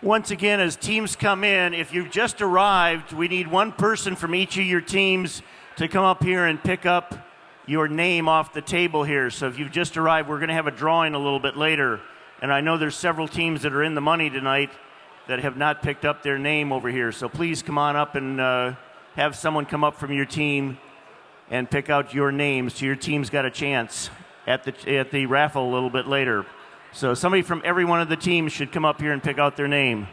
Once again, as teams come in, if you've just arrived, we need one person from each of your teams to come up here and pick up your name off the table here. So if you've just arrived, we're going to have a drawing a little bit later. And I know there's several teams that are in the money tonight that have not picked up their name over here. So please come on up and have someone come up from your team and pick out your names so your team's got a chance at the raffle a little bit later. So somebody from every one of the teams should come up here and pick out their name.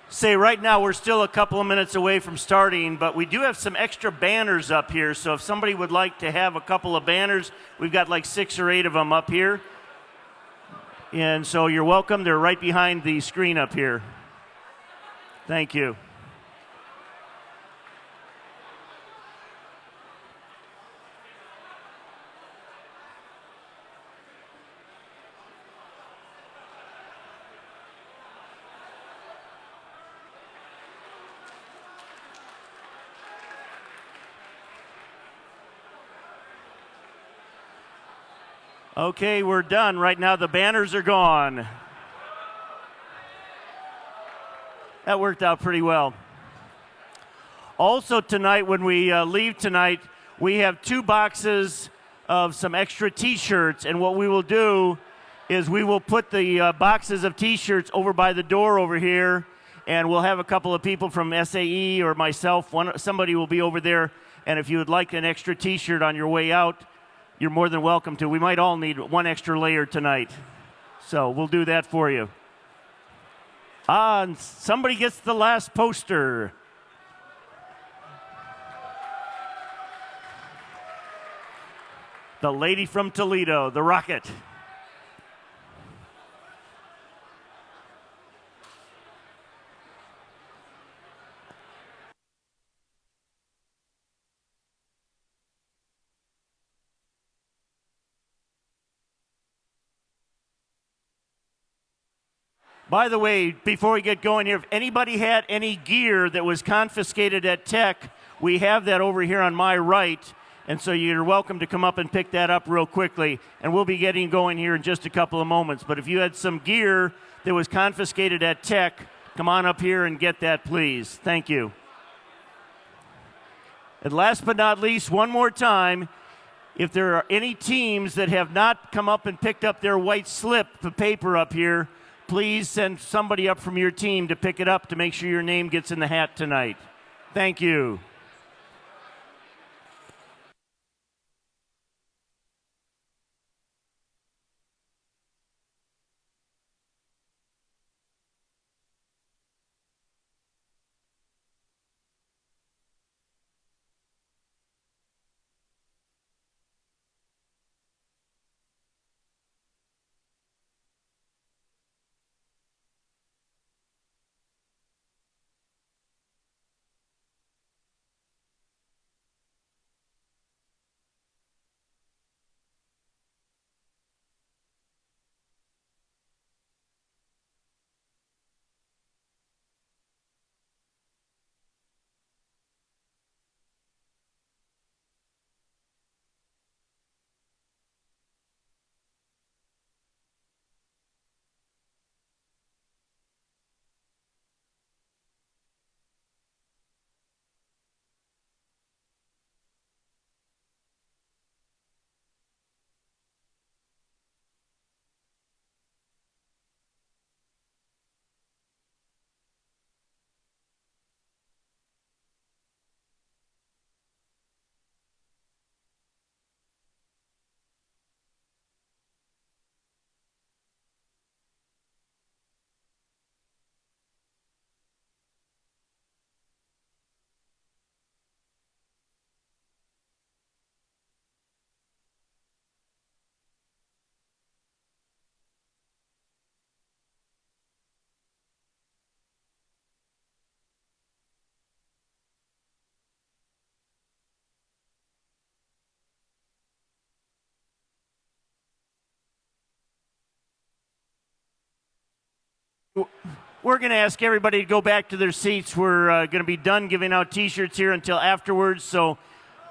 Say right now we're still a couple of minutes away from starting, but we do have some extra banners up here. So if somebody would like to have a couple of banners, we've got like 6 or 8 of them up here. And so you're welcome. They're right behind the screen up here. Thank you. Okay, we're done. Right now the banners are gone. That worked out pretty well. Also tonight, when we leave tonight, we have 2 boxes of some extra t-shirts, and what we will do is we will put the boxes of t-shirts over by the door over here, and we'll have a couple of people from SAE or myself, somebody will be over there, and if you would like an extra t-shirt on your way out, you're more than welcome to. We might all need 1 extra layer tonight, so we'll do that for you. And somebody gets the last poster. The lady from Toledo, the Rocket. By the way, before we get going here, if anybody had any gear that was confiscated at Tech, we have that over here on my right. And so you're welcome to come up and pick that up real quickly. And we'll be getting going here in just a couple of moments. But if you had some gear that was confiscated at Tech, come on up here and get that, please. Thank you. And last but not least, one more time, if there are any teams that have not come up and picked up their white slip of paper up here, please send somebody up from your team to pick it up to make sure your name gets in the hat tonight. Thank you. We're going to ask everybody to go back to their seats. We're going to be done giving out T-shirts here until afterwards. So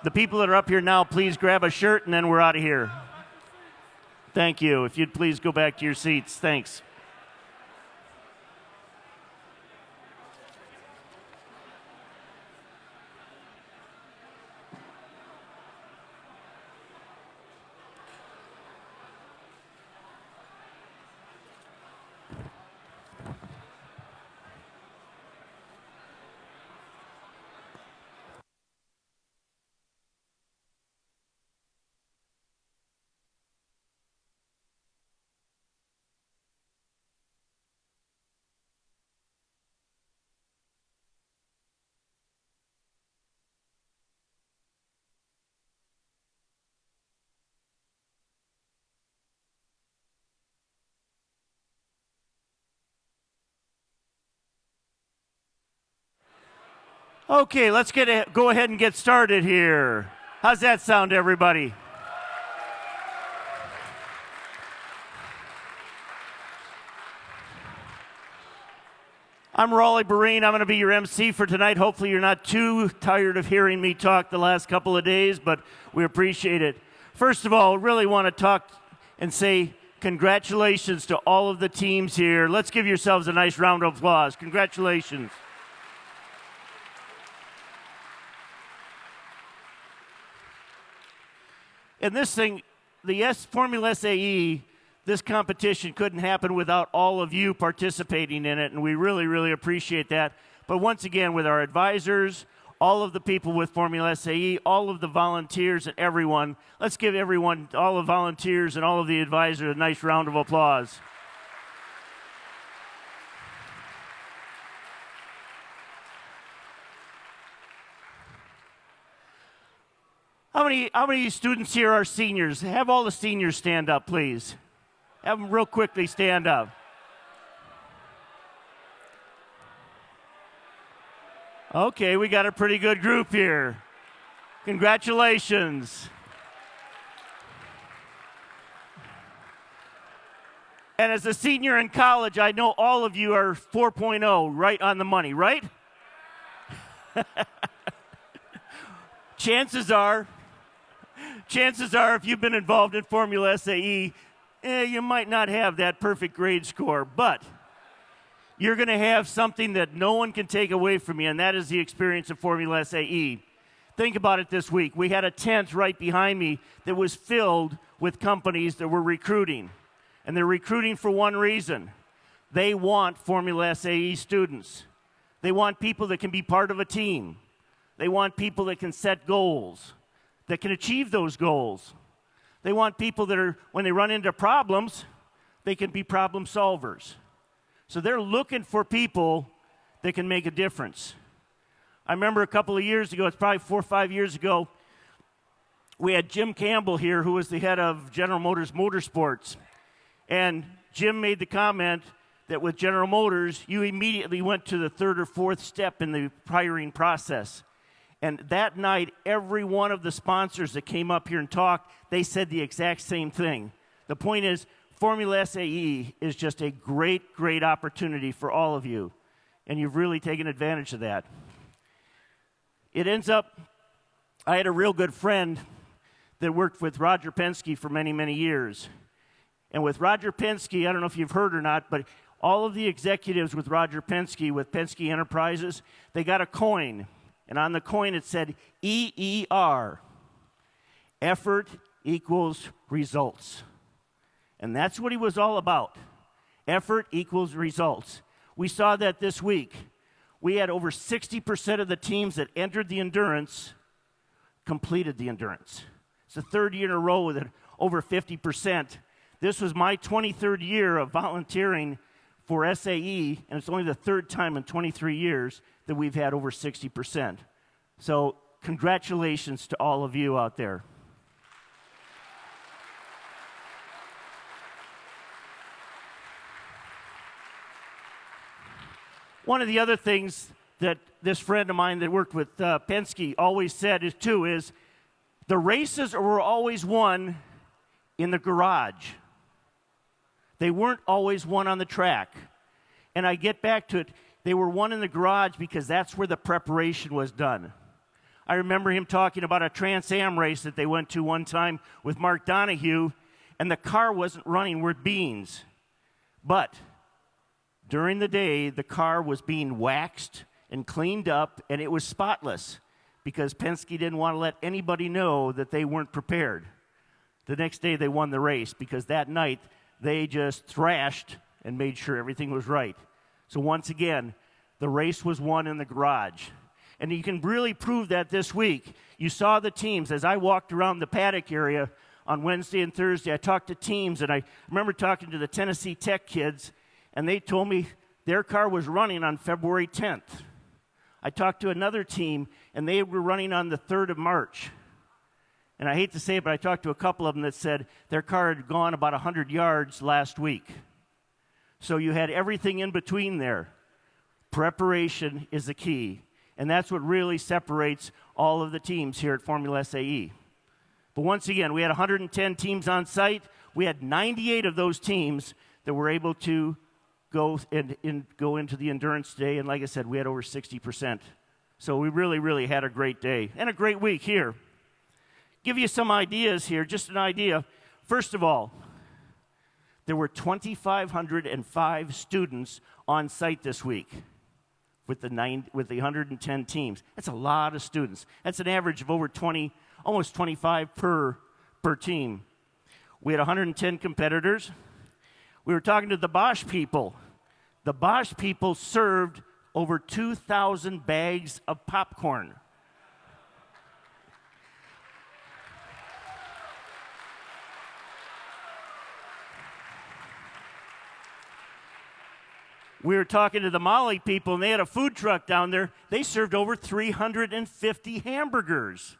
the people that are up here now, please grab a shirt, and then we're out of here. Thank you. If you'd please go back to your seats. Thanks. Okay, let's go ahead and get started here. How's that sound, everybody? I'm Raleigh Breen. I'm going to be your MC for tonight. Hopefully you're not too tired of hearing me talk the last couple of days, but we appreciate it. First of all, really want to talk and say congratulations to all of the teams here. Let's give yourselves a nice round of applause. Congratulations. And this thing, the Formula SAE, this competition couldn't happen without all of you participating in it, and we really, really appreciate that. But once again, with our advisors, all of the people with Formula SAE, all of the volunteers and everyone, let's give everyone, all the volunteers and all of the advisors, a nice round of applause. How many students here are seniors? Have all the seniors stand up, please. Have them real quickly stand up. Okay, we got a pretty good group here. Congratulations. And as a senior in college, I know all of you are 4.0, right on the money, right? Chances are, if you've been involved in Formula SAE, you might not have that perfect grade score, but you're going to have something that no one can take away from you, and that is the experience of Formula SAE. Think about it this week. We had a tent right behind me that was filled with companies that were recruiting, and they're recruiting for one reason. They want Formula SAE students. They want people that can be part of a team. They want people that can set goals, that can achieve those goals. They want people that are, when they run into problems, they can be problem solvers. So they're looking for people that can make a difference. I remember a couple of years ago, it's probably 4 or 5 years ago, we had Jim Campbell here, who was the head of General Motors Motorsports. And Jim made the comment that with General Motors, you immediately went to the third or fourth step in the hiring process. And that night, every one of the sponsors that came up here and talked, they said the exact same thing. The point is, Formula SAE is just a great, great opportunity for all of you. And you've really taken advantage of that. It ends up, I had a real good friend that worked with Roger Penske for many, many years. And with Roger Penske, I don't know if you've heard or not, but all of the executives with Roger Penske, with Penske Enterprises, they got a coin. And on the coin it said EER, effort equals results. And that's what he was all about. Effort equals results. We saw that this week. We had over 60% of the teams that entered the endurance completed the endurance. It's the third year in a row with over 50%. This was my 23rd year of volunteering for SAE, and it's only the third time in 23 years that we've had over 60%. So congratulations to all of you out there. One of the other things that this friend of mine that worked with Penske always said is the races were always won in the garage. They weren't always won on the track. And I get back to it, they were won in the garage because that's where the preparation was done. I remember him talking about a Trans Am race that they went to one time with Mark Donahue, and the car wasn't running worth beans. But during the day, the car was being waxed and cleaned up, and it was spotless because Penske didn't want to let anybody know that they weren't prepared. The next day, they won the race because that night, they just thrashed and made sure everything was right. So once again, the race was won in the garage. And you can really prove that this week. You saw the teams. As I walked around the paddock area on Wednesday and Thursday, I talked to teams, and I remember talking to the Tennessee Tech kids, and they told me their car was running on February 10th. I talked to another team, and they were running on the 3rd of March. And I hate to say it, but I talked to a couple of them that said their car had gone about 100 yards last week. So you had everything in between there. Preparation is the key. And that's what really separates all of the teams here at Formula SAE. But once again, we had 110 teams on site. We had 98 of those teams that were able to go into the endurance day. And like I said, we had over 60%. So we really, really had a great day and a great week here. Give you some ideas here, just an idea. First of all, There were 2,505 students on site this week with the 110 teams. That's a lot of students. That's an average of over 20, almost 25 per team. We had 110 competitors. We were talking to the Bosch people. The Bosch people served over 2,000 bags of popcorn. We were talking to the Mali people, and they had a food truck down there. They served over 350 hamburgers.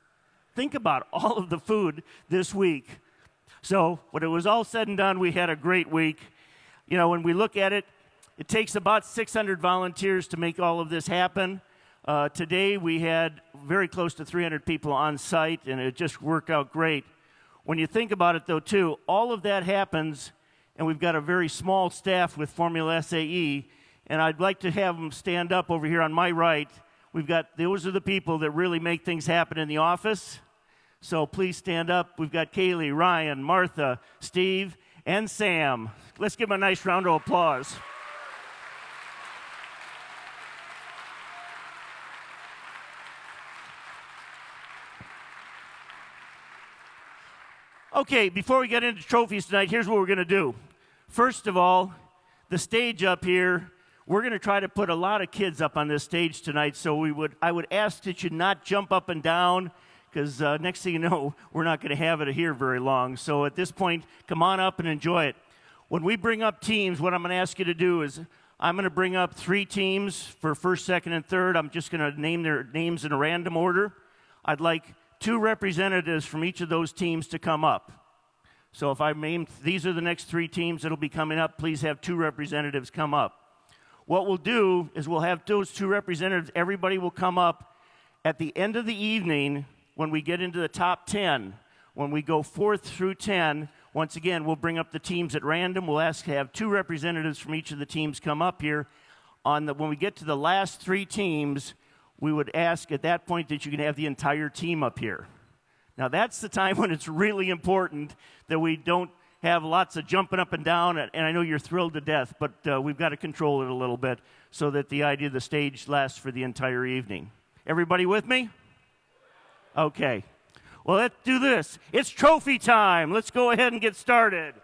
Think about all of the food this week. So when it was all said and done, we had a great week. You know, when we look at it, it takes about 600 volunteers to make all of this happen. Today we had very close to 300 people on site, and it just worked out great. When you think about it, though, too, all of that happens, and we've got a very small staff with Formula SAE, and I'd like to have them stand up over here on my right. Those are the people that really make things happen in the office. So please stand up. We've got Kaylee, Ryan, Martha, Steve, and Sam. Let's give them a nice round of applause. Okay, before we get into trophies tonight, here's what we're going to do. First of all, the stage up here, we're going to try to put a lot of kids up on this stage tonight, so I would ask that you not jump up and down, because next thing you know, we're not going to have it here very long. So at this point, come on up and enjoy it. When we bring up teams, what I'm going to ask you to do is I'm going to bring up 3 teams for first, second, and third. I'm just going to name their names in a random order. I'd like 2 representatives from each of those teams to come up. So if I name, these are the next 3 teams that'll be coming up, please have 2 representatives come up. What we'll do is we'll have those 2 representatives, everybody will come up at the end of the evening when we get into the top 10. When we go 4th through 10, once again, we'll bring up the teams at random. We'll ask to have 2 representatives from each of the teams come up here. When we get to the last 3 teams, we would ask at that point that you can have the entire team up here. Now, that's the time when it's really important that we don't have lots of jumping up and down, and I know you're thrilled to death, but we've got to control it a little bit so that the idea of the stage lasts for the entire evening. Everybody with me? Okay. Well, let's do this. It's trophy time. Let's go ahead and get started.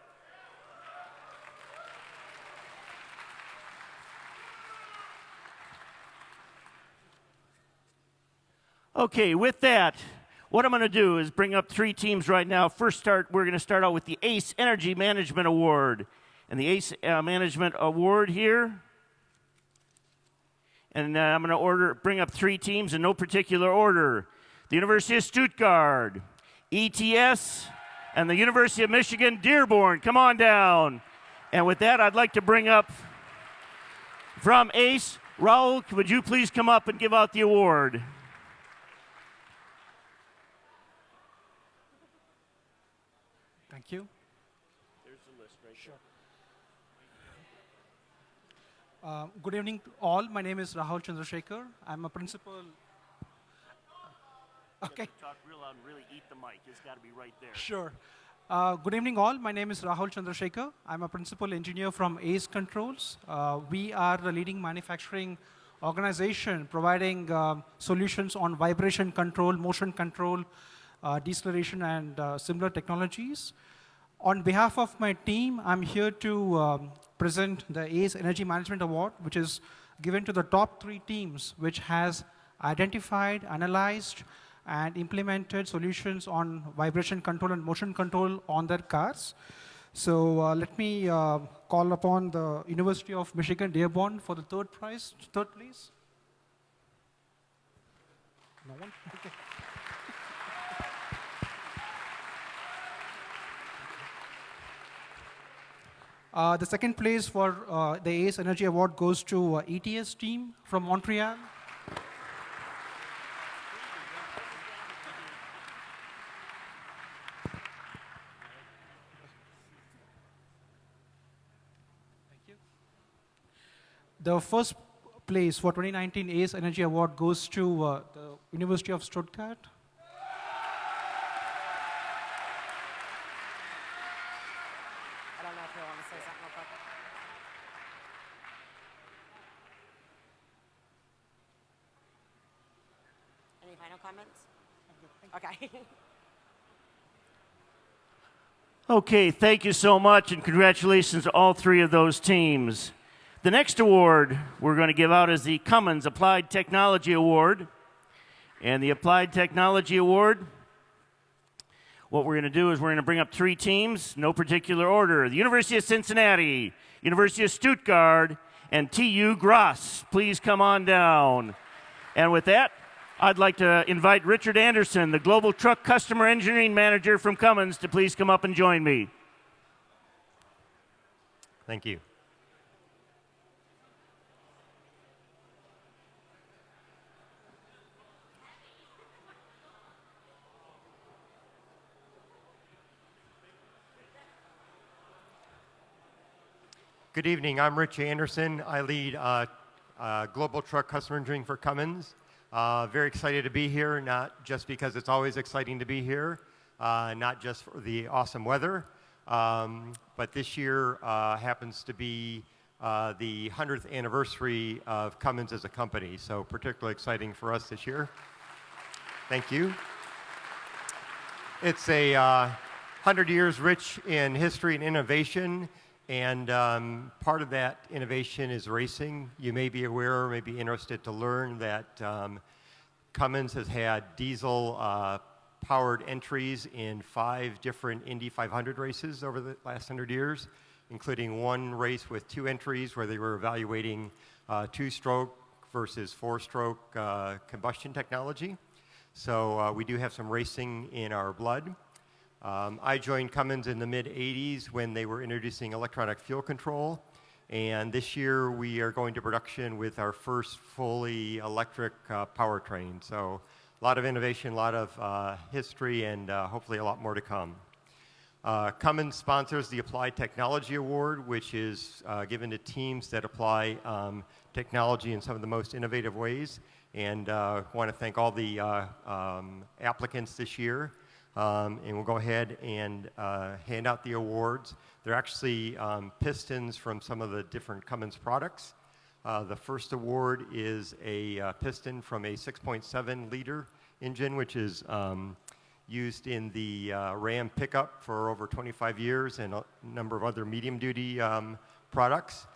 Okay, with that, what I'm going to do is bring up 3 teams right now. We're going to start out with the ACE Energy Management Award. And the ACE Management Award here. And I'm going to bring up 3 teams in no particular order. The University of Stuttgart, ETS, and the University of Michigan Dearborn. Come on down. And with that, I'd like to bring up from ACE, Raul, would you please come up and give out the award? Thank you. There's the list right Sure. Good evening to all. My name is Rahul Chandrasekhar. I'm a principal. Okay. Talk real loud and really eat the mic. It's got to be right there. Sure. Good evening all. My name is Rahul Chandrasekhar. I'm a principal engineer from ACE Controls. We are the leading manufacturing organization providing solutions on vibration control, motion control, deceleration, and similar technologies. On behalf of my team, I'm here to present the ACE Energy Management Award, which is given to the top 3 teams, which has identified, analyzed, and implemented solutions on vibration control and motion control on their cars. So let me call upon the University of Michigan Dearborn for the 3rd prize. 3rd, please. No one? Okay. The 2nd place for the ACE Energy Award goes to ETS team from Montreal. Thank you. The 1st place for 2019 ACE Energy Award goes to the University of Stuttgart. you want to say something real quick. Any final comments? Okay. Okay, thank you so much, and congratulations to all three of those teams. The next award we're going to give out is the Cummins Applied Technology Award. And the Applied Technology Award, what we're going to do is we're going to bring up three teams, no particular order. The University of Cincinnati, University of Stuttgart, and TU Graz. Please come on down. And with that, I'd like to invite Richard Anderson, the Global Truck Customer Engineering Manager from Cummins, to please come up and join me. Thank you. Good evening. I'm Rich Anderson. I lead Global Truck Customer Engineering for Cummins. Very excited to be here, not just because it's always exciting to be here, not just for the awesome weather, but this year happens to be the 100th anniversary of Cummins as a company, so particularly exciting for us this year. Thank you. It's a 100 years rich in history and innovation, and part of that innovation is racing. You may be aware or may be interested to learn that Cummins has had diesel powered entries in 5 different Indy 500 races over the last 100 years, including one race with 2 entries where they were evaluating 2-stroke versus 4-stroke combustion technology. So we do have some racing in our blood. I joined Cummins in the mid-'80s when they were introducing electronic fuel control. And this year we are going to production with our first fully electric powertrain. So a lot of innovation, a lot of history, and hopefully a lot more to come. Cummins sponsors the Applied Technology Award, which is given to teams that apply technology in some of the most innovative ways. And want to thank all the applicants this year. And we'll go ahead and hand out the awards. They're actually pistons from some of the different Cummins products. The first award is a piston from a 6.7 liter engine, which is used in the Ram pickup for over 25 years and a number of other medium-duty products.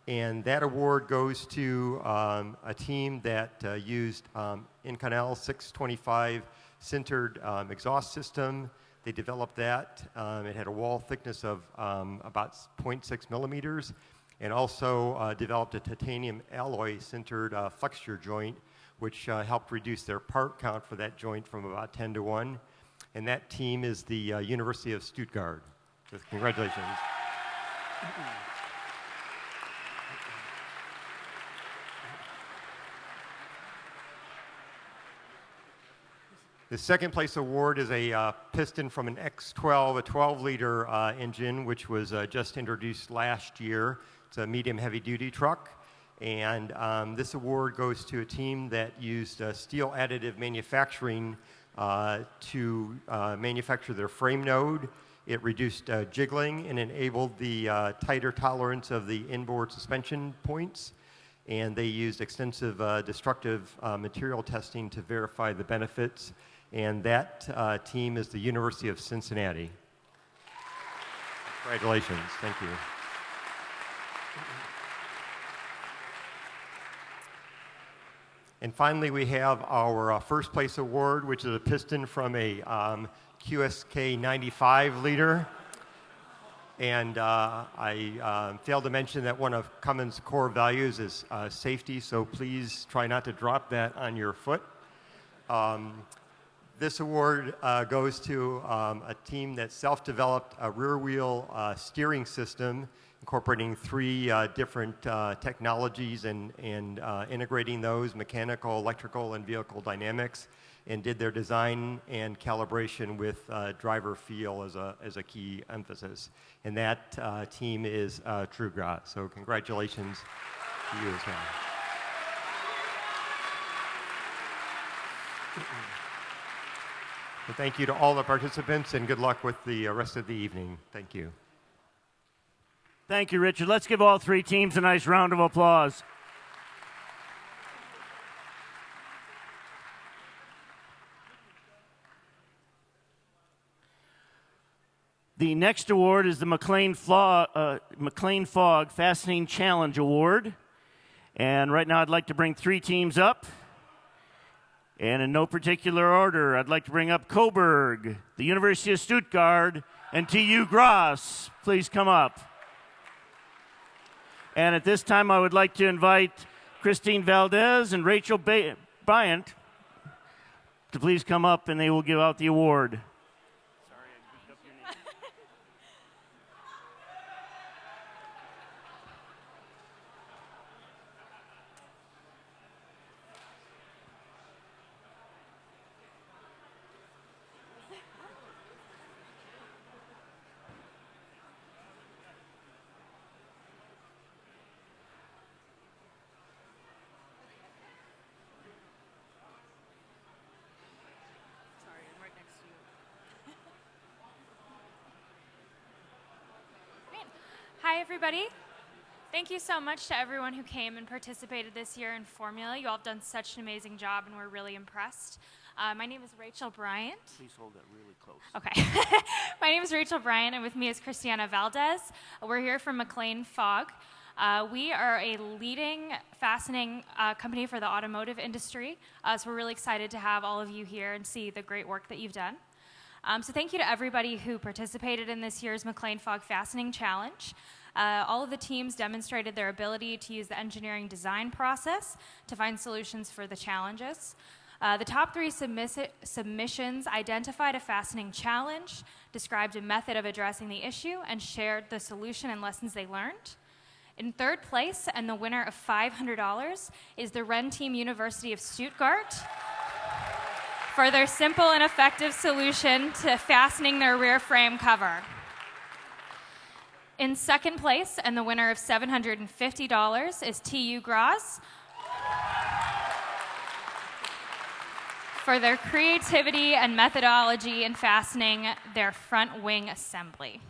And that award goes to a team that used Inconel 625 sintered exhaust system. They developed that. It had a wall thickness of about 0.6 millimeters, and also developed a titanium alloy sintered flexure joint, which helped reduce their part count for that joint from about 10 to 1. And that team is the University of Stuttgart. So congratulations. The second place award is a piston from an X12, a 12-liter engine, which was just introduced last year. It's a medium heavy-duty truck. And this award goes to a team that used steel additive manufacturing to manufacture their frame node. It reduced jiggling and enabled the tighter tolerance of the inboard suspension points. And they used extensive destructive material testing to verify the benefits. And that team is the University of Cincinnati. Congratulations. Thank you. And finally, we have our first place award, which is a piston from a QSK 95 liter. And I failed to mention that one of Cummins' core values is safety, so please try not to drop that on your foot. This award goes to a team that self-developed a rear-wheel steering system incorporating 3 different technologies and integrating those, mechanical, electrical, and vehicle dynamics, and did their design and calibration with driver feel as a key emphasis. And that team is TrueGrad. So congratulations to you as well. So thank you to all the participants, and good luck with the rest of the evening. Thank you. Thank you, Richard. Let's give all three teams a nice round of applause. The next award is the McLean Fogg Fastening Challenge Award. And right now I'd like to bring three teams up. And in no particular order, I'd like to bring up Coburg, the University of Stuttgart, and TU Graz. Please come up. And at this time, I would like to invite Christine Valdez and Rachel Bryant to please come up, and they will give out the award. Sorry, I goofed up your name. Hi, everybody. Thank you so much to everyone who came and participated this year in Formula. You all have done such an amazing job, and we're really impressed. My name is Rachel Bryant. Please hold that really close. Okay. My name is Rachel Bryant, and with me is Christiana Valdez. We're here from McLean Fogg. We are a leading fastening company for the automotive industry, so we're really excited to have all of you here and see the great work that you've done. So thank you to everybody who participated in this year's McLean Fogg Fastening Challenge. All of the teams demonstrated their ability to use the engineering design process to find solutions for the challenges. The top three submissions identified a fastening challenge, described a method of addressing the issue, and shared the solution and lessons they learned. In third place, and the winner of $500, is the Ren Team University of Stuttgart for their simple and effective solution to fastening their rear frame cover. In second place, and the winner of $750, is TU Graz for their creativity and methodology in fastening their front wing assembly.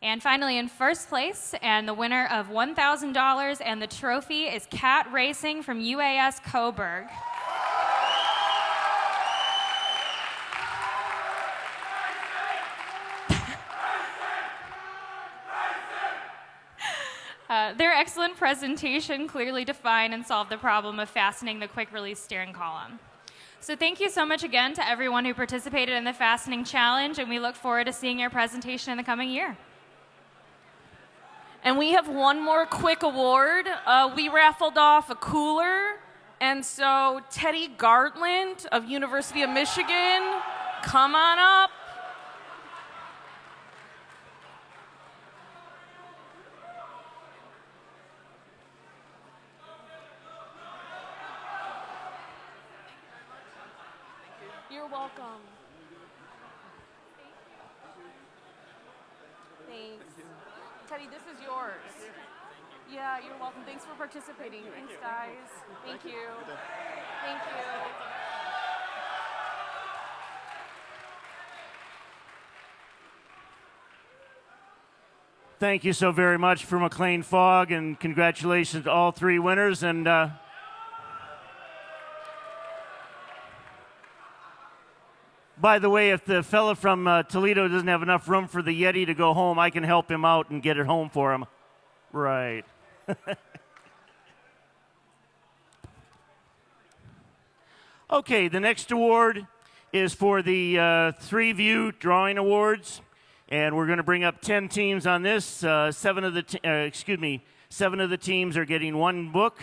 And finally, in first place, and the winner of $1,000 and the trophy, is Cat Racing from UAS Coburg. Their excellent presentation clearly defined and solved the problem of fastening the quick-release steering column. So thank you so much again to everyone who participated in the Fastening Challenge, and we look forward to seeing your presentation in the coming year. And we have one more quick award. We raffled off a cooler, and so Teddy Gartland of University of Michigan, come on up. You're welcome. Thanks. Teddy, this is yours. Yeah, you're welcome. Thanks for participating. Thanks, guys. Thank you. Thank you. Thank you so very much for McLean Fogg, and congratulations to all three winners. And by the way, if the fella from Toledo doesn't have enough room for the Yeti to go home, I can help him out and get it home for him. Right. Okay, the next award is for the Three View Drawing Awards, and we're going to bring up 10 teams on this. 7 of the teams are getting one book,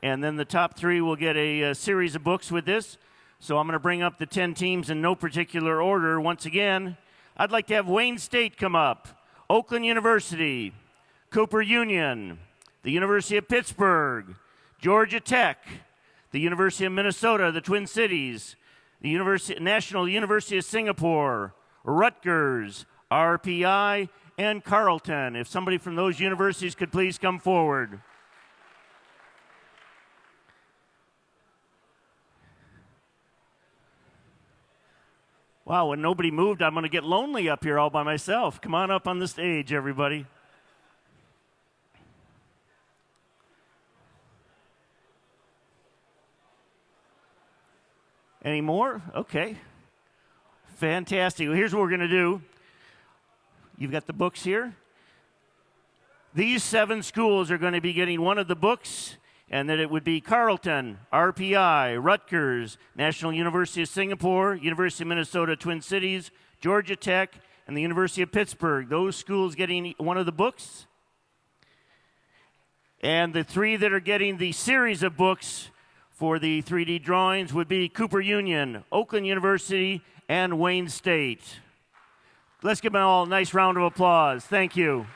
and then the top 3 will get a series of books with this. So I'm going to bring up the 10 teams in no particular order. Once again, I'd like to have Wayne State come up, Oakland University, Cooper Union, the University of Pittsburgh, Georgia Tech, the University of Minnesota, the Twin Cities, the National University of Singapore, Rutgers, RPI, and Carleton. If somebody from those universities could please come forward. Wow, when nobody moved, I'm going to get lonely up here all by myself. Come on up on the stage, everybody. Any more? Okay. Fantastic. Well, here's what we're going to do. You've got the books here. These 7 schools are going to be getting one of the books, and that it would be Carleton, RPI, Rutgers, National University of Singapore, University of Minnesota Twin Cities, Georgia Tech, and the University of Pittsburgh. Those schools getting one of the books. And the 3 that are getting the series of books for the 3D drawings would be Cooper Union, Oakland University, and Wayne State. Let's give them all a nice round of applause. Thank you.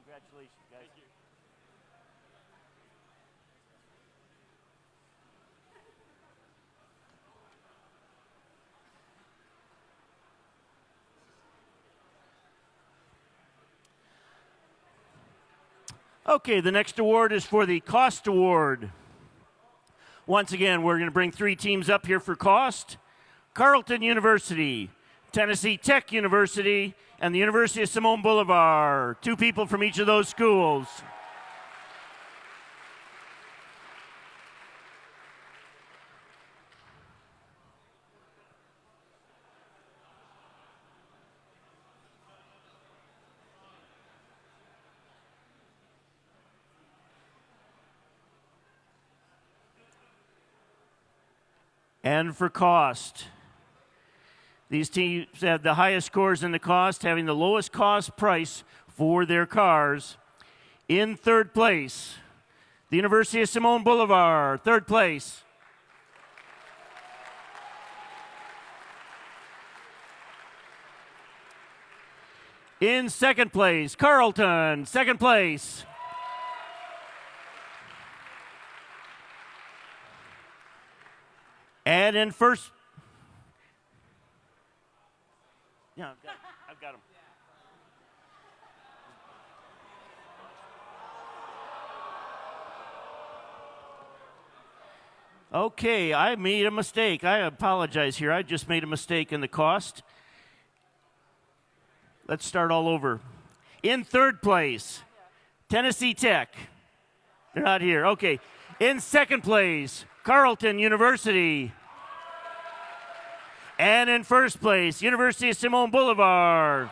Congratulations, guys. Thank you. Okay, the next award is for the Cost Award. Once again, we're going to bring 3 teams up here for cost. Carleton University, Tennessee Tech University, and the University of Simone Bolivar. 2 people from each of those schools. And for cost, these teams have the highest scores in the cost, having the lowest cost price for their cars. In 3rd place, the University of Simone Bolivar, 3rd place. In 2nd place, Carleton, 2nd place. And in first, yeah, I've got them. Okay, I made a mistake. I apologize here. I just made a mistake in the cost. Let's start all over. In 3rd place, Tennessee Tech. They're not here. Okay. In 2nd place, Carleton University. And in 1st place, University of Simone Bolivar.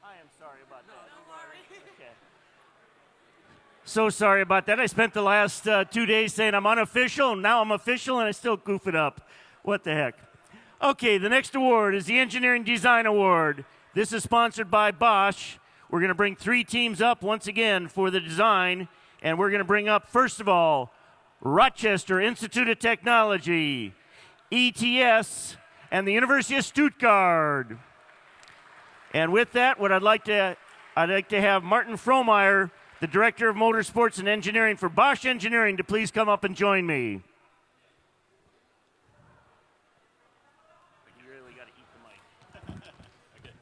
I am sorry about that. Okay. So sorry about that. I spent the last 2 days saying I'm unofficial, and now I'm official, and I still goof it up. What the heck? Okay, the next award is the Engineering Design Award. This is sponsored by Bosch. We're going to bring 3 teams up once again for the design, and we're going to bring up, first of all, Rochester Institute of Technology, ETS, and the University of Stuttgart. And with that, what I'd like to have Martin Frohmeyer, the Director of Motorsports and Engineering for Bosch Engineering, to please come up and join me. You really got to eat the mic. Okay.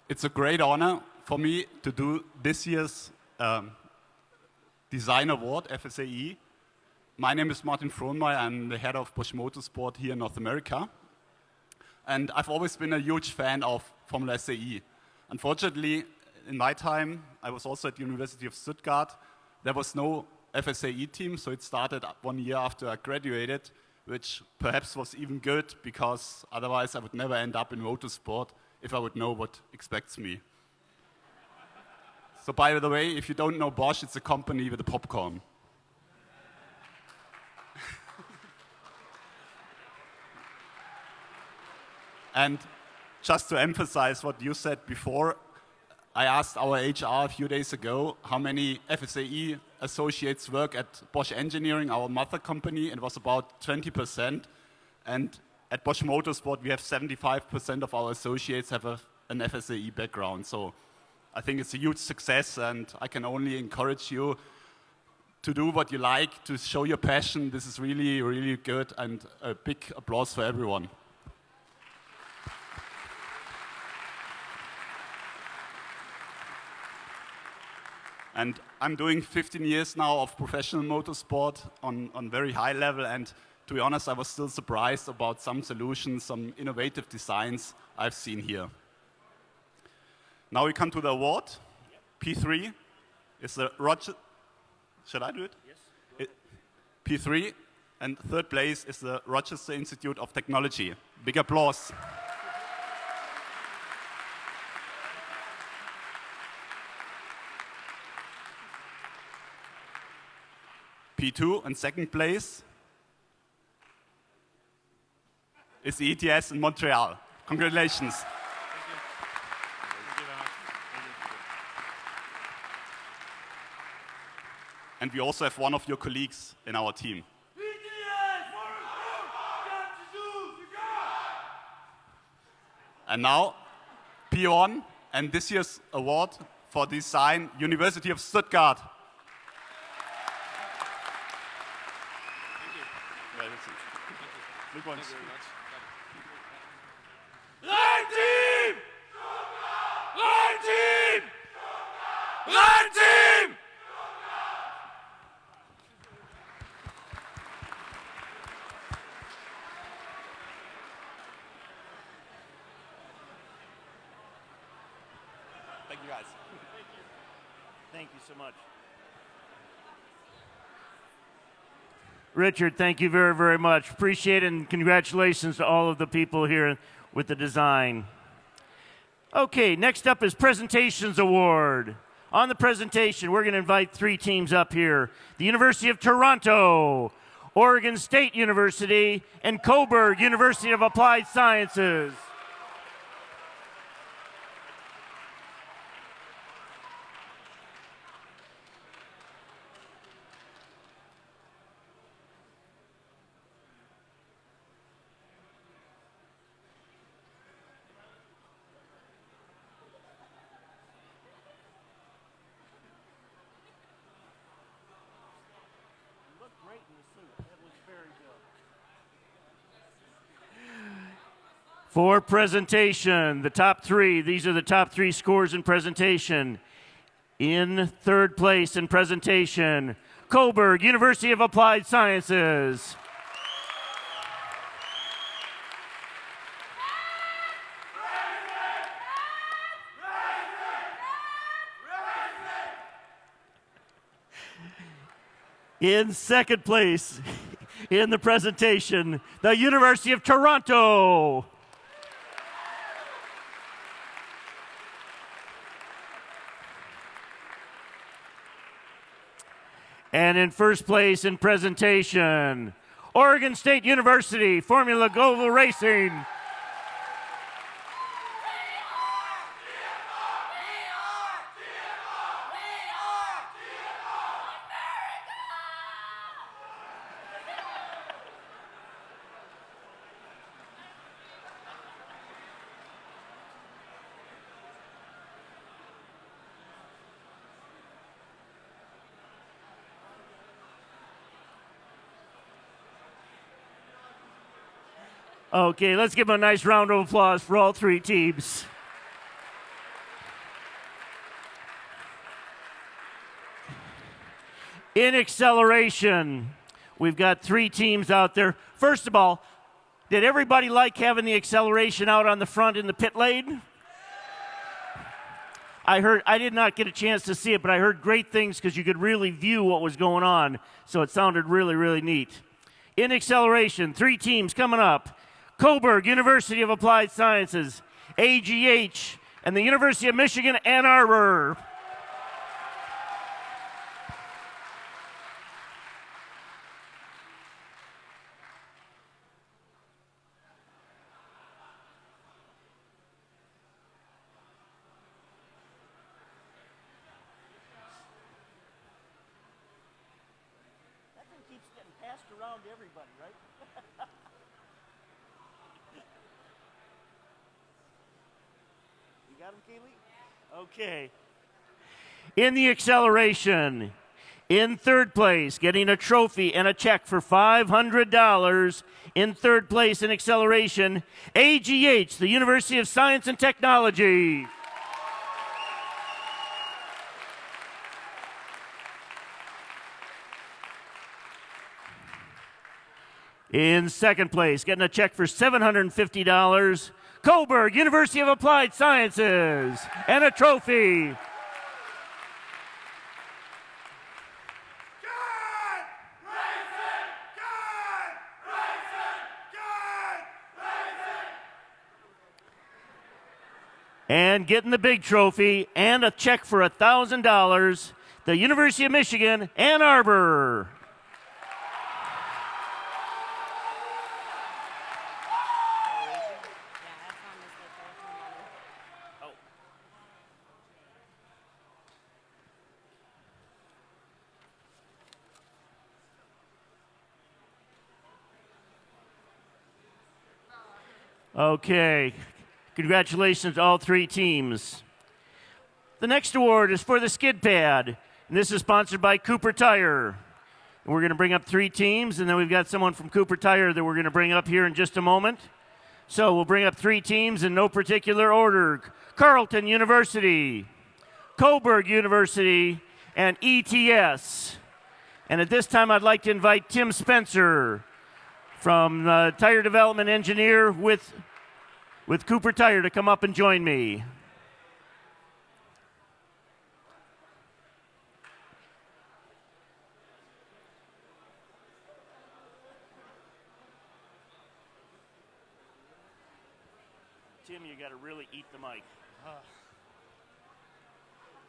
It's a great honor for me to do this year's Design Award, FSAE. My name is Martin Frohnmeyer. I'm the head of Bosch Motorsport here in North America. And I've always been a huge fan of Formula SAE. Unfortunately, in my time, I was also at the University of Stuttgart. There was no FSAE team, so it started 1 year after I graduated, which perhaps was even good because otherwise I would never end up in motorsport if I would know what expects me. So by the way, if you don't know Bosch, it's a company with a popcorn. And just to emphasize what you said before, I asked our HR a few days ago how many FSAE associates work at Bosch Engineering, our mother company, and it was about 20%. And at Bosch Motorsport, we have 75% of our associates have an FSAE background. So I think it's a huge success, and I can only encourage you to do what you like, to show your passion. This is really, really good, and a big applause for everyone. And I'm doing 15 years now of professional motorsport on very high level, and to be honest, I was still surprised about some solutions, some innovative designs I've seen here. Now we come to the award. P3 is the Rochester. Should I do it? Yes. P3, and third place is the Rochester Institute of Technology. Big applause. P2 and second place is the ETS in Montreal. Congratulations. And we also have one of your colleagues in our team. And now, P1 and this year's award for design, University of Stuttgart. Red team! Red team! Red team! Thank you, guys. Thank you so much. Richard, thank you very, very much. Appreciate it, and congratulations to all of the people here with the design. Okay, next up is Presentations Award. On the presentation, we're going to invite 3 teams up here. The University of Toronto, Oregon State University, and Coburg University of Applied Sciences. For presentation, the top 3, these are the top 3 scores in presentation. In third place in presentation, Coburg University of Applied Sciences. In second place in the presentation, the University of Toronto. And in first place in presentation, Oregon State University, Formula Global Racing. Okay, let's give them a nice round of applause for all 3 teams. In acceleration, we've got 3 teams out there. First of all, did everybody like having the acceleration out on the front in the pit lane? I did not get a chance to see it, but I heard great things because you could really view what was going on. So it sounded really, really neat. In acceleration, 3 teams coming up. Coburg University of Applied Sciences, AGH, and the University of Michigan, Ann Arbor. everybody, right? You got him, Kaylee? Okay. In the acceleration, in third place, getting a trophy and a check for $500. In third place in acceleration, AGH, the University of Science and Technology. In second place, getting a check for $750, Coburg, University of Applied Sciences, and a trophy. And getting the big trophy and a check for $1,000, the University of Michigan, Ann Arbor. Okay. Congratulations to all three teams. The next award is for the skid pad, and this is sponsored by Cooper Tire. We're going to bring up three teams, and then we've got someone from Cooper Tire that we're going to bring up here in just a moment. So we'll bring up three teams in no particular order. Carleton University, Coburg University, and ETS. And at this time, I'd like to invite Tim Spencer from Tire Development Engineer with Cooper Tire to come up and join me. Tim, you got to really eat the mic.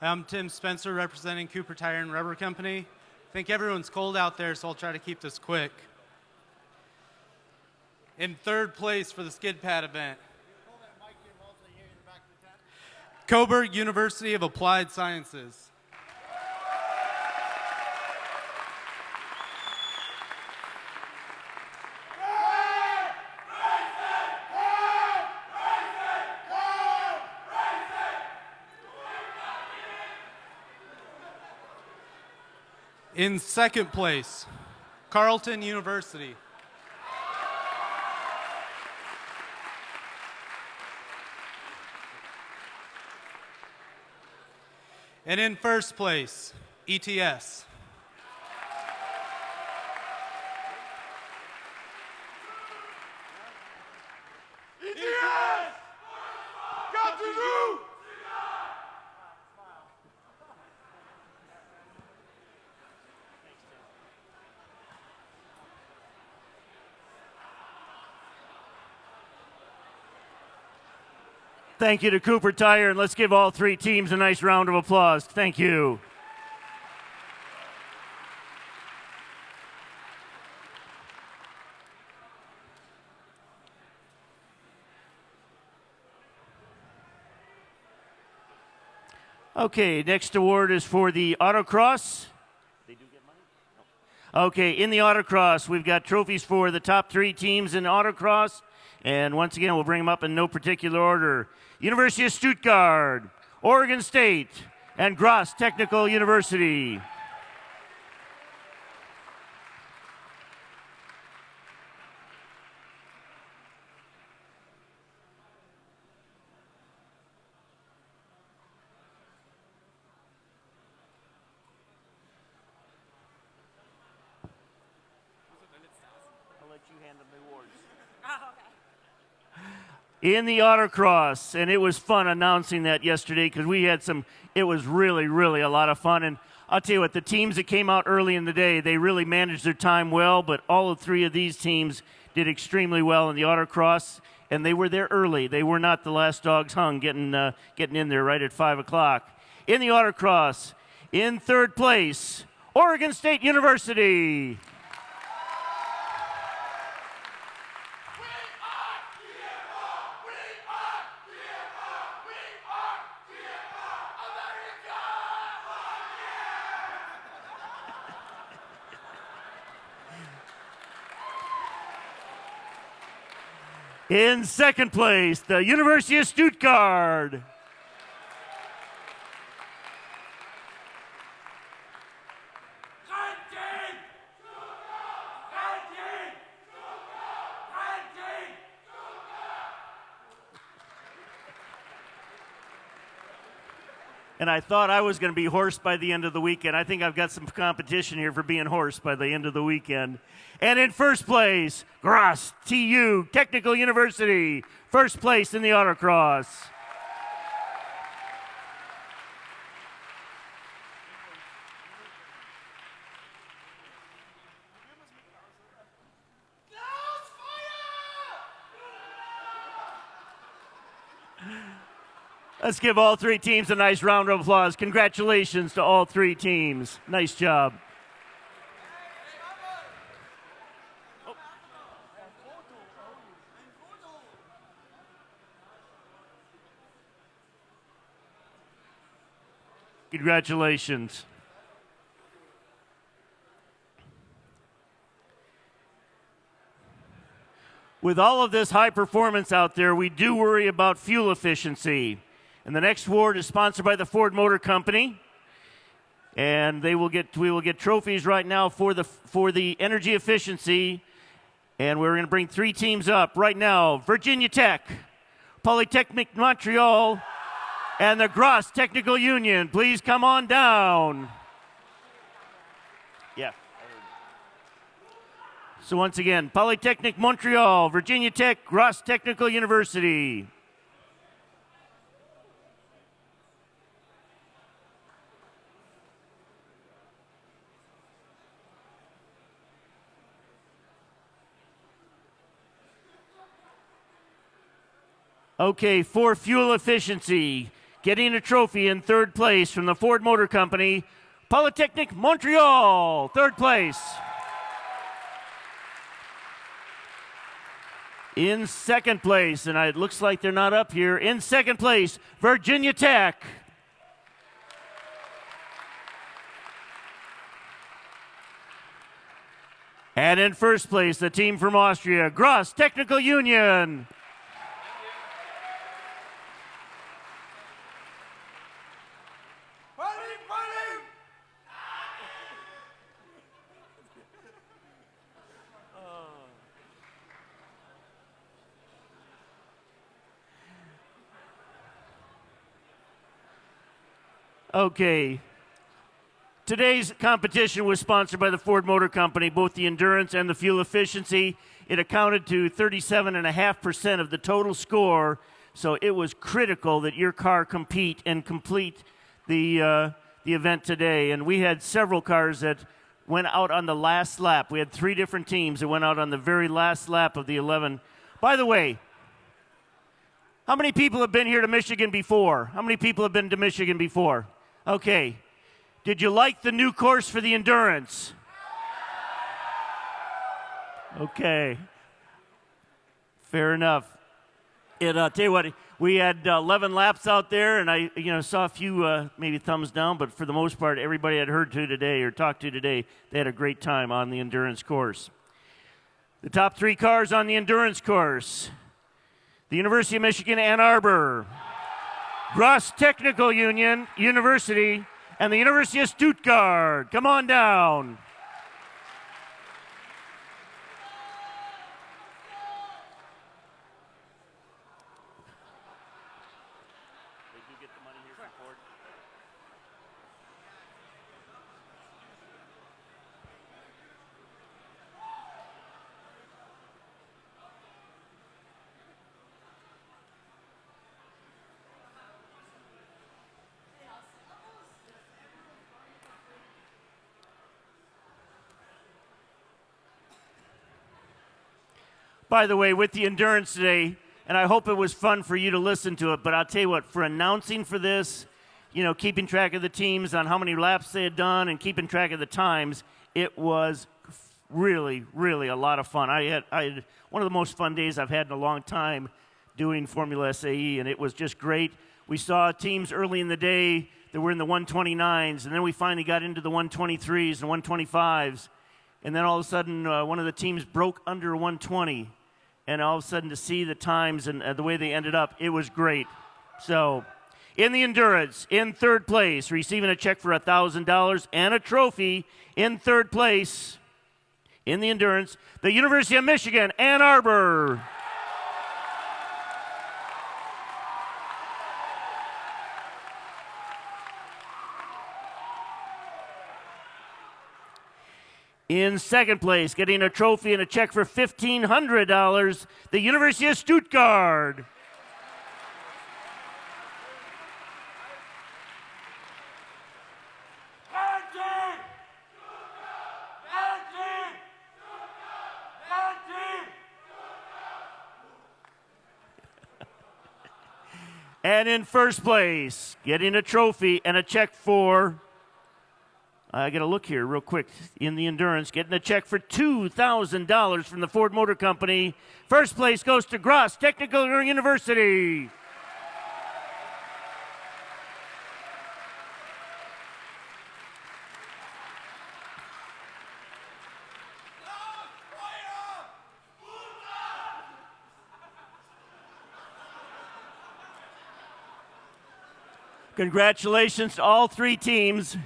I'm Tim Spencer, representing Cooper Tire and Rubber Company. I think everyone's cold out there, so I'll try to keep this quick. In third place for the skid pad event, Coburg University of Applied Sciences. In second place, Carleton University. And in first place, ETS. Thank you to Cooper Tire, and let's give all three teams a nice round of applause. Thank you. Okay, next award is for the Autocross. They do get money? No. Okay, in the Autocross, we've got trophies for the top three teams in Autocross. And once again, we'll bring them up in no particular order. University of Stuttgart, Oregon State, and Graz Technical University. I'll let you hand them the awards. Oh, okay. In the Autocross, and it was fun announcing that yesterday because we had it was really, really a lot of fun. And I'll tell you what, the teams that came out early in the day, they really managed their time well, but all three of these teams did extremely well in the Autocross, and they were there early. They were not the last dogs hung getting in there right at 5 o'clock. In the Autocross, in third place, Oregon State University. In second place, the University of Stuttgart. And I thought I was going to be hoarse by the end of the weekend. I think I've got some competition here for being hoarse by the end of the weekend. And in first place, Graz TU Technical University, first place in the Autocross. Let's give all three teams a nice round of applause. Congratulations to all three teams. Nice job. Congratulations. With all of this high performance out there, we do worry about fuel efficiency. And the next award is sponsored by the Ford Motor Company. And we will get trophies right now for the energy efficiency. And we're going to bring three teams up right now. Virginia Tech, Polytechnic Montreal, and the Graz Technical Union. Please come on down. Yeah. So once again, Polytechnic Montreal, Virginia Tech, Graz Technical University. Okay, for fuel efficiency, getting a trophy in third place from the Ford Motor Company, Polytechnic Montreal, third place. In second place, and it looks like they're not up here, in second place, Virginia Tech. And in first place, the team from Austria, Graz Technical Union. Okay. Today's competition was sponsored by the Ford Motor Company, both the endurance and the fuel efficiency. It accounted to 37.5% of the total score, so it was critical that your car compete and complete the event today. And we had several cars that went out on the last lap. We had three different teams that went out on the very last lap of the 11. By the way, how many people have been here to Michigan before? How many people have been to Michigan before? Okay. Did you like the new course for the endurance? Okay. Fair enough. And I'll tell you what, we had 11 laps out there, and I saw a few maybe thumbs down, but for the most part, everybody I'd heard to today or talked to today, they had a great time on the endurance course. The top three cars on the endurance course: the University of Michigan, Ann Arbor, Graz Technical Union University, and the University of Stuttgart. Come on down. Did you get the money here from Ford? By the way, with the endurance today, and I hope it was fun for you to listen to it, but I'll tell you what, for announcing for this, keeping track of the teams on how many laps they had done and keeping track of the times, it was really, really a lot of fun. I had one of the most fun days I've had in a long time doing Formula SAE, and it was just great. We saw teams early in the day that were in the 129s, and then we finally got into the 123s and 125s, and then all of a sudden one of the teams broke under 120. and all of a sudden to see the times and the way they ended up, it was great. So, in the endurance, in third place, receiving a check for $1,000 and a trophy in third place, in the endurance, the University of Michigan, Ann Arbor. In second place, getting a trophy and a check for $1,500, the University of Stuttgart. And in first place, getting a trophy and a check for, I got to look here real quick, in the endurance, getting a check for $2,000 from the Ford Motor Company. First place goes to Graz Technical University. Congratulations to all three teams,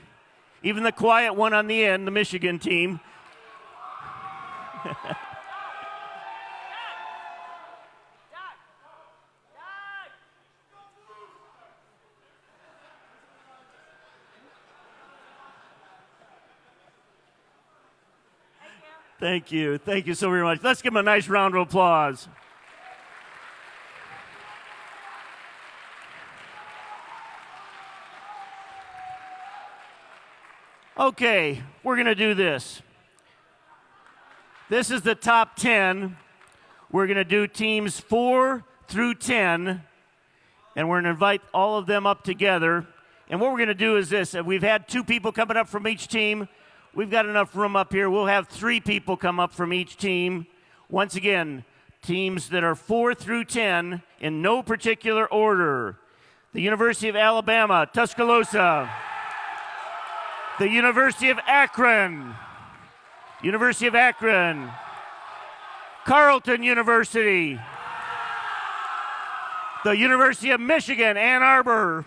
even the quiet one on the end, the Michigan team. Thank you. Thank you so very much. Let's give them a nice round of applause. Okay, we're going to do this. This is the top 10. We're going to do teams 4 through 10, and we're going to invite all of them up together. And what we're going to do is this. We've had 2 people coming up from each team. We've got enough room up here. We'll have 3 people come up from each team. Once again, teams that are 4 through 10 in no particular order. The University of Alabama, Tuscaloosa. The University of Akron, Carleton University, the University of Michigan, Ann Arbor,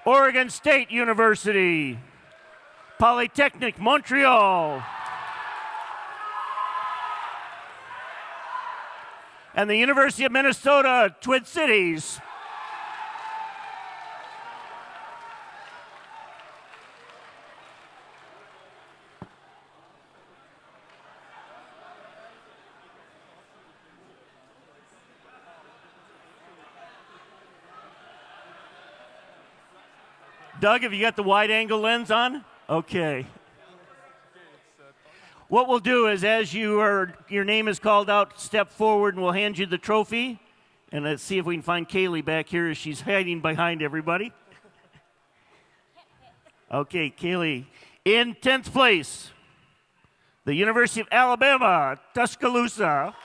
Oregon State University, Polytechnic, Montreal, and the University of Minnesota, Twin Cities. Doug, have you got the wide-angle lens on? Okay. What we'll do is, as your name is called out, step forward and we'll hand you the trophy. And let's see if we can find Kaylee back here as she's hiding behind everybody. Okay, Kaylee. In 10th place, the University of Alabama, Tuscaloosa.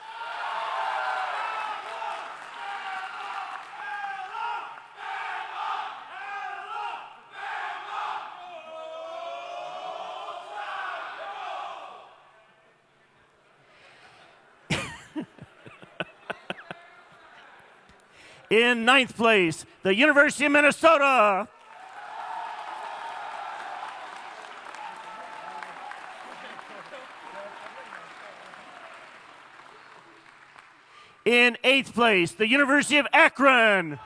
In 9th place, the University of Minnesota. In 8th place, the University of Akron.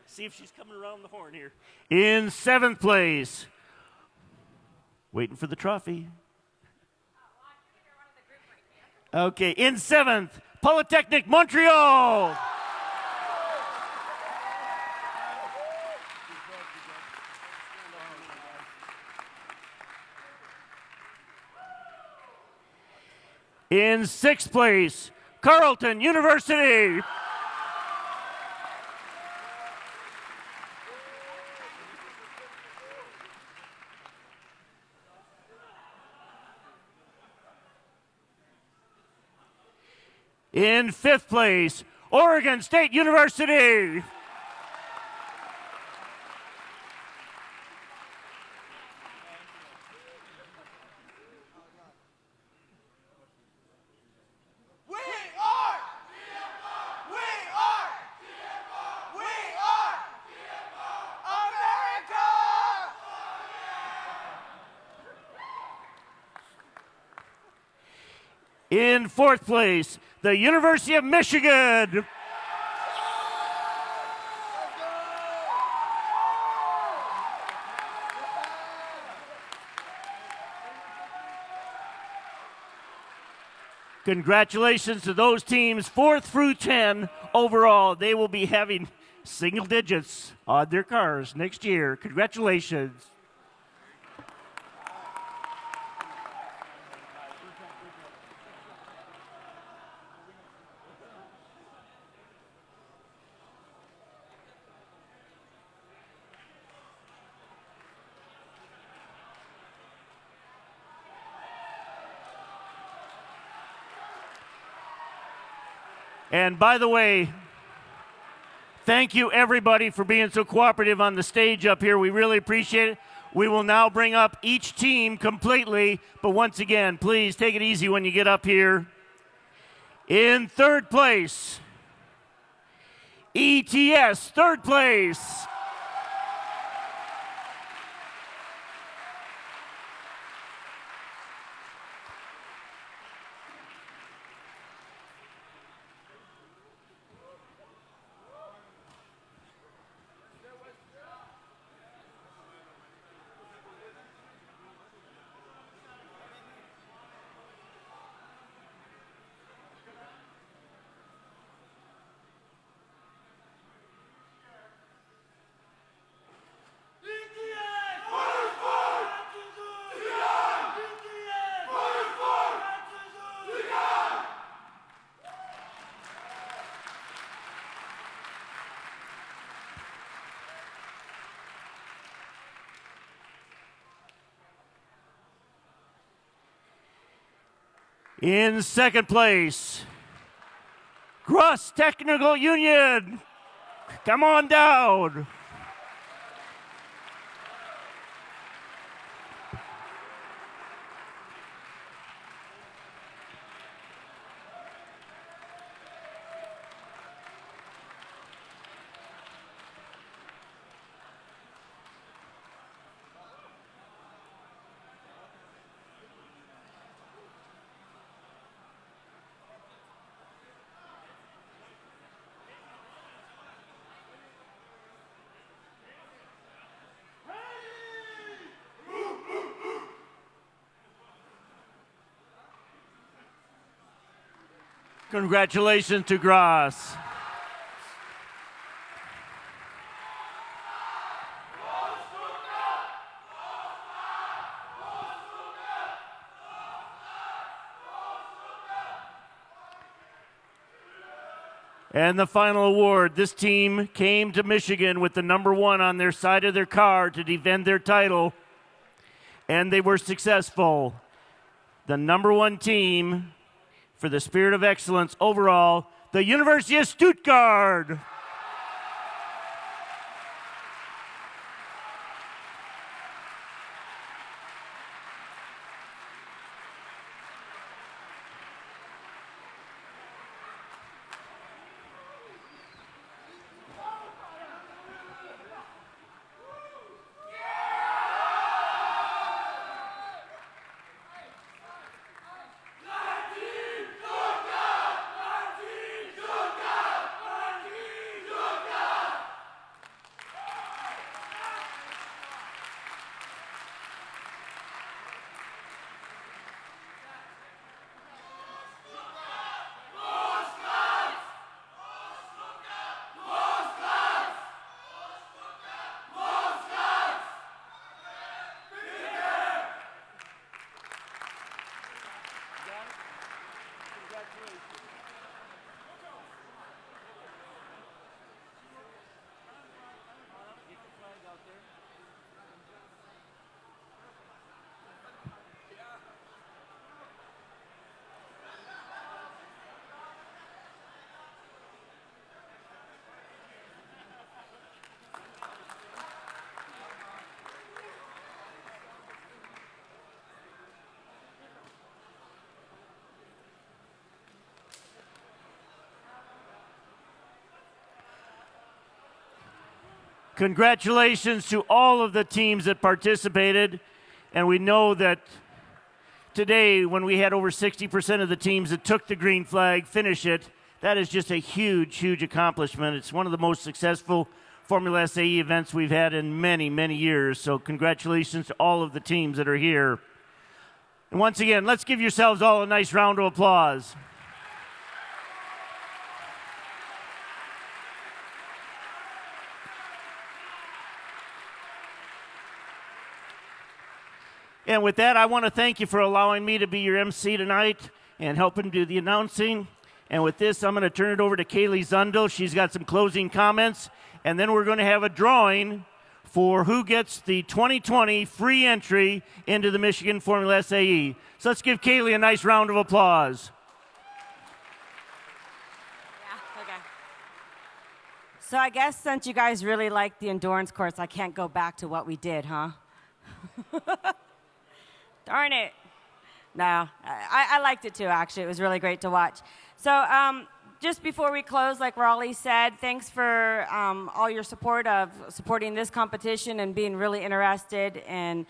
See if she's coming around the horn here. In 7th place, waiting for the trophy. Okay, in 7th, Polytechnic, Montreal. In 6th place, Carleton University. In 5th place, Oregon State University. In fourth place, the University of Michigan. Congratulations to those teams, 4th through 10 overall. They will be having single digits on their cars next year. Congratulations. And by the way, thank you everybody for being so cooperative on the stage up here. We really appreciate it. We will now bring up each team completely, but once again, please take it easy when you get up here. In third place, ETS, third place. In second place, Gross Technical Union. Come on down. Congratulations to Gross. And the final award, this team came to Michigan with the number 1 on their side of their car to defend their title, and they were successful. The number 1 team for the Spirit of Excellence overall, the University of Stuttgart. Congratulations to all of the teams that participated. And we know that today, when we had over 60% of the teams that took the green flag finish it, that is just a huge, huge accomplishment. It's one of the most successful Formula SAE events we've had in many, many years. So congratulations to all of the teams that are here. And once again, let's give yourselves all a nice round of applause. And with that, I want to thank you for allowing me to be your MC tonight and helping do the announcing. And with this, I'm going to turn it over to Kaylee Zundel. She's got some closing comments. And then we're going to have a drawing for who gets the 2020 free entry into the Michigan Formula SAE. So let's give Kaylee a nice round of applause. Yeah, okay. So I guess since you guys really like the endurance course, I can't go back to what we did, huh? Darn it. No, I liked it too, actually. It was really great to watch. So just before we close, like Raleigh said, thanks for all your support of supporting this competition and being really interested in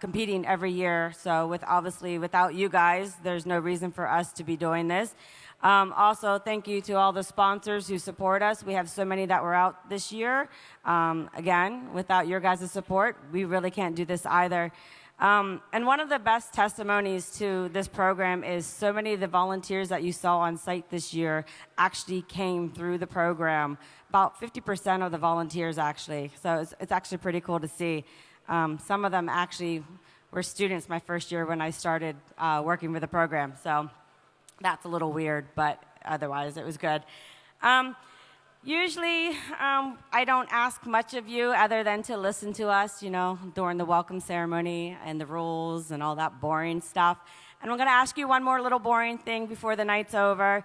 competing every year. So obviously, without you guys, there's no reason for us to be doing this. Also, thank you to all the sponsors who support us. We have so many that were out this year. Again, without your guys' support, we really can't do this either. And one of the best testimonies to this program is so many of the volunteers that you saw on site this year actually came through the program. About 50% of the volunteers, actually. So it's actually pretty cool to see. Some of them actually were students my first year when I started working with the program. So that's a little weird, but otherwise it was good. Usually, I don't ask much of you other than to listen to us, during the welcome ceremony and the rules and all that boring stuff. And I'm going to ask you one more little boring thing before the night's over.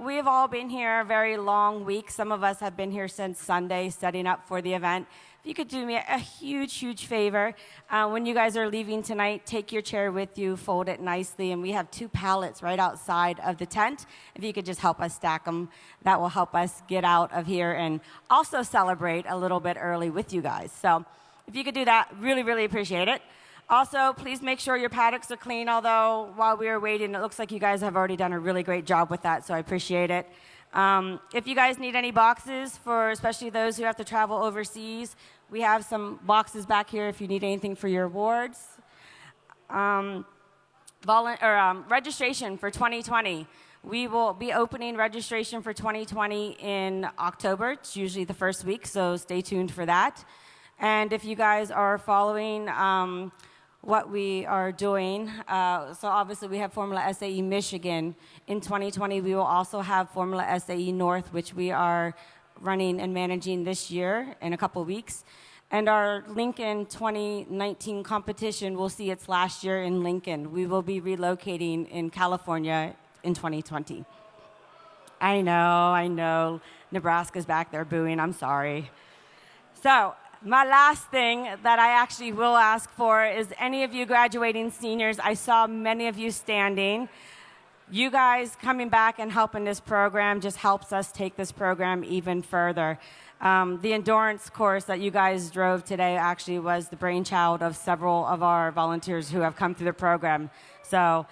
We've all been here a very long week. Some of us have been here since Sunday setting up for the event. If you could do me a huge, huge favor, when you guys are leaving tonight, take your chair with you, fold it nicely, and we have 2 pallets right outside of the tent. If you could just help us stack them, that will help us get out of here and also celebrate a little bit early with you guys. So if you could do that, really, really appreciate it. Also, please make sure your paddocks are clean, although while we were waiting, it looks like you guys have already done a really great job with that, so I appreciate it. If you guys need any boxes, for especially those who have to travel overseas, we have some boxes back here if you need anything for your awards. Registration for 2020. We will be opening registration for 2020 in October. It's usually the first week, so stay tuned for that. And if you guys are following what we are doing, so obviously we have Formula SAE Michigan. In 2020, we will also have Formula SAE North, which we are running and managing this year in a couple weeks. And our Lincoln 2019 competition, we'll see its last year in Lincoln. We will be relocating in California in 2020. I know. Nebraska's back there booing. I'm sorry. So my last thing that I actually will ask for is any of you graduating seniors, I saw many of you standing. You guys coming back and helping this program just helps us take this program even further. The endurance course that you guys drove today actually was the brainchild of several of our volunteers who have come through the program. So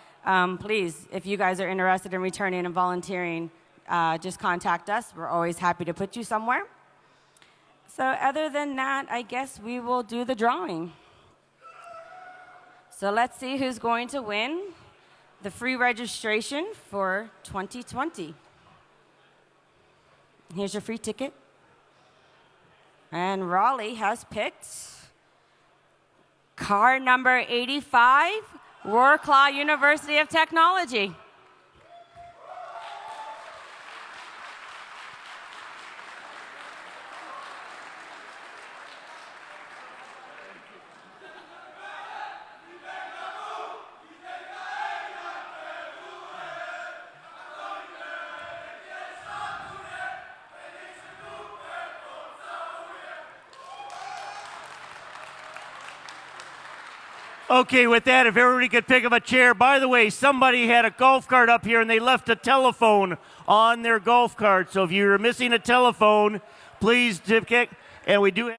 please, if you guys are interested in returning and volunteering, just contact us. We're always happy to put you somewhere. So other than that, I guess we will do the drawing. So let's see who's going to win the free registration for 2020. Here's your free ticket. And Raleigh has picked car number 85, Wroclaw University of Technology. Okay, with that, if everybody could pick up a chair. By the way, somebody had a golf cart up here and they left a telephone on their golf cart. So if you're missing a telephone, please dip kick. And we do